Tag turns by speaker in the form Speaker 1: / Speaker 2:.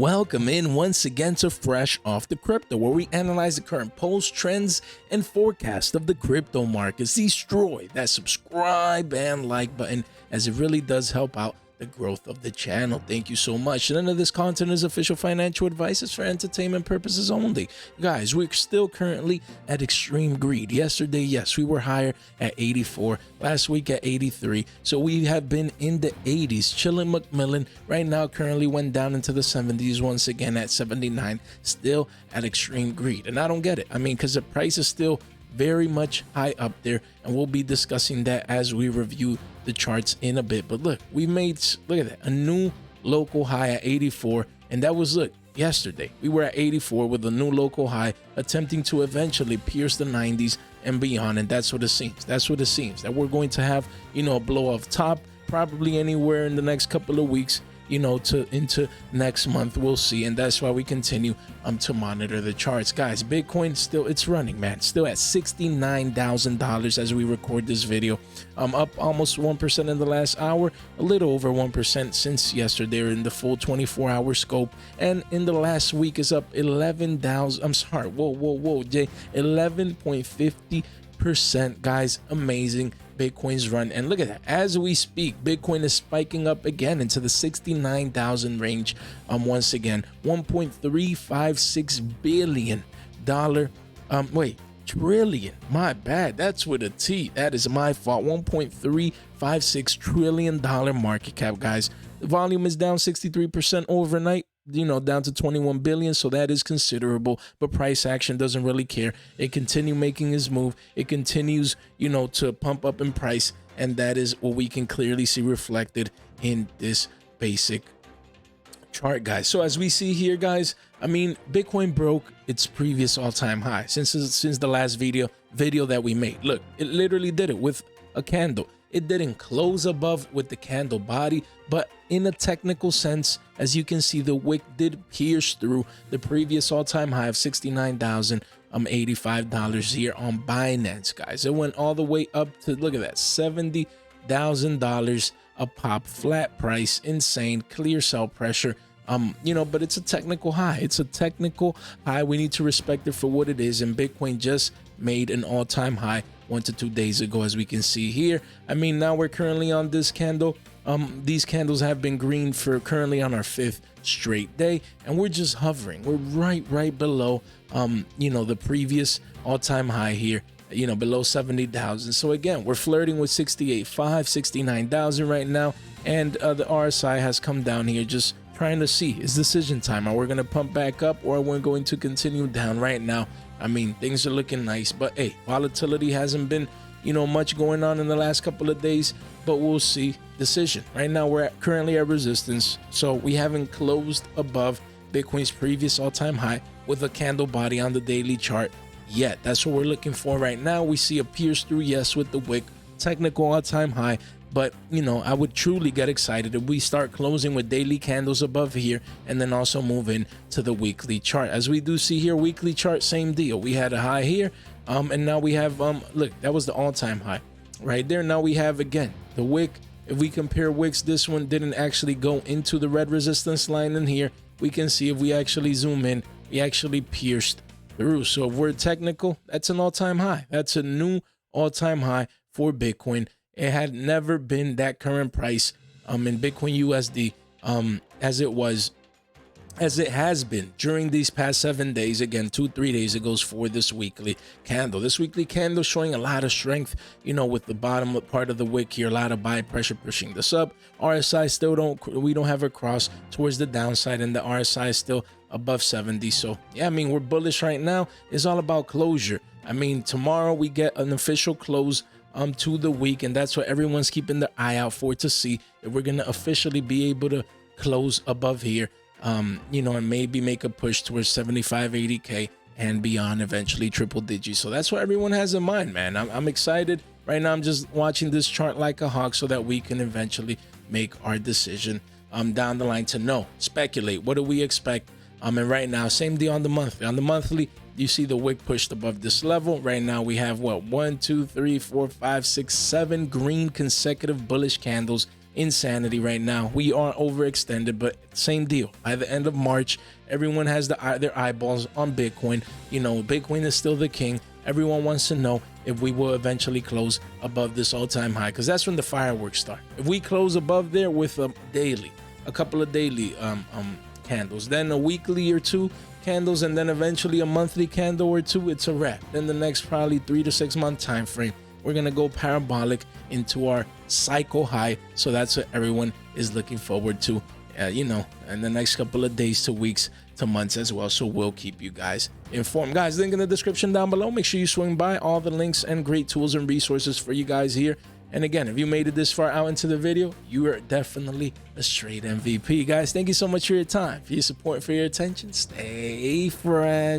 Speaker 1: Welcome in once again to Fresh Off the Crypto, where we analyze the current polls, trends, and forecast of the crypto markets. Destroy that subscribe and like button, as it really does help out the growth of the channel. Thank you so much. None of this content is official financial advice. It's for entertainment purposes only. Guys, we're still currently at extreme greed. Yesterday, yes, we were higher at 84. Last week at 83. So we have been in the 80s. Chilling Macmillan right now currently went down into the 70s once again at 79. Still at extreme greed. And I don't get it. I mean, because the price is still very much high up there, and we'll be discussing that as we review the charts in a bit. But look, we made, look at that, a new local high at 84, and that was, look, yesterday we were at 84 with a new local high, attempting to eventually pierce the 90s and beyond. And that's what it seems. That's what it seems, that we're going to have, you know, a blow off top probably anywhere in the next couple of weeks, you know, into next month. We'll see. And that's why we continue to monitor the charts. Guys, Bitcoin still, it's running, man, still at $69,000 as we record this video, up almost 1% in the last hour, a little over 1% since yesterday in the full 24-hour scope, and in the last week is up 11,000, I'm sorry, whoa, Jay, 11.50%. guys, amazing Bitcoin's run. And look at that, as we speak, Bitcoin is spiking up again into the 69,000 range. Once again, $1.356 billion trillion, my bad, that's with a T, that is my fault, $1.356 trillion market cap. Guys, the volume is down 63% overnight, you know, down to 21 billion. So that is considerable, but price action doesn't really care. It continue making its move. It continues, you know, to pump up in price. And that is what we can clearly see reflected in this basic chart, guys. So as we see here, guys, I mean, Bitcoin broke its previous all-time high since the last video that we made. Look, it literally did it with a candle. It didn't close above with the candle body, but in a technical sense, as you can see, the wick did pierce through the previous all-time high of $69,085 here on Binance, guys. It went all the way up to, look at that, $70,000 a pop, flat price, insane, clear sell pressure. You know, but it's a technical high. It's a technical high. We need to respect it for what it is. And Bitcoin just made an all-time high 1 to 2 days ago, as we can see here. I mean, now we're currently on this candle. These candles have been green for currently on our 5th straight day, and we're just hovering. We're right below, you know, the previous all-time high here, you know, below 70,000. So again, we're flirting with 68.5, 69,000 right now. And the RSI has come down here, just trying to see, is decision time. Are we going to pump back up, or are we going to continue down? Right now, I mean, things are looking nice, but hey, volatility hasn't been, you know, much going on in the last couple of days, but we'll see. Decision. Right now, we're currently at resistance, so we haven't closed above Bitcoin's previous all-time high with a candle body on the daily chart yet. That's what we're looking for right now. We see a pierce through, yes, with the wick, technical all-time high. But, you know, I would truly get excited if we start closing with daily candles above here, and then also move in to the weekly chart. As we do see here, weekly chart, same deal. We had a high here, and now we have, look, that was the all-time high right there. Now we have, again, the wick. If we compare wicks, this one didn't actually go into the red resistance line in here. We can see, if we actually zoom in, we actually pierced through. So if we're technical, that's an all-time high. That's a new all-time high for Bitcoin. It had never been that current price in Bitcoin USD as it has been during these past 7 days. Again, 2-3 days ago for this weekly candle. This weekly candle showing a lot of strength, you know, with the bottom part of the wick here, a lot of buy pressure pushing this up. RSI still we don't have a cross towards the downside, and the RSI is still above 70. So yeah, I mean, we're bullish right now. It's all about closure. I mean, tomorrow we get an official close to the week, and that's what everyone's keeping their eye out for, to see if we're gonna officially be able to close above here, you know, and maybe make a push towards 75-80k and beyond, eventually triple digits. So that's what everyone has in mind, man. I'm excited right now. I'm just watching this chart like a hawk, so that we can eventually make our decision down the line to know, speculate, what do we expect. And right now, same deal on the monthly. You see the wick pushed above this level. Right now we have what, 1, 2, 3, 4, 5, 6, 7 green consecutive bullish candles insanity right now. We are overextended, but same deal. By the end of March, everyone has their eyeballs on Bitcoin. You know, Bitcoin is still the king. Everyone wants to know if we will eventually close above this all-time high, because that's when the fireworks start. If we close above there with a couple of daily candles, then a weekly or two candles, and then eventually a monthly candle or two, it's a wrap. Then the next probably 3 to 6 month time frame, we're gonna go parabolic into our cycle high. So that's what everyone is looking forward to, you know, in the next couple of days to weeks to months as well. So we'll keep you guys informed. Guys, link in the description down below. Make sure you swing by. All the links and great tools and resources for you guys here. And again, if you made it this far out into the video, you are definitely a straight MVP. Guys, thank you so much for your time, for your support, for your attention. Stay fresh.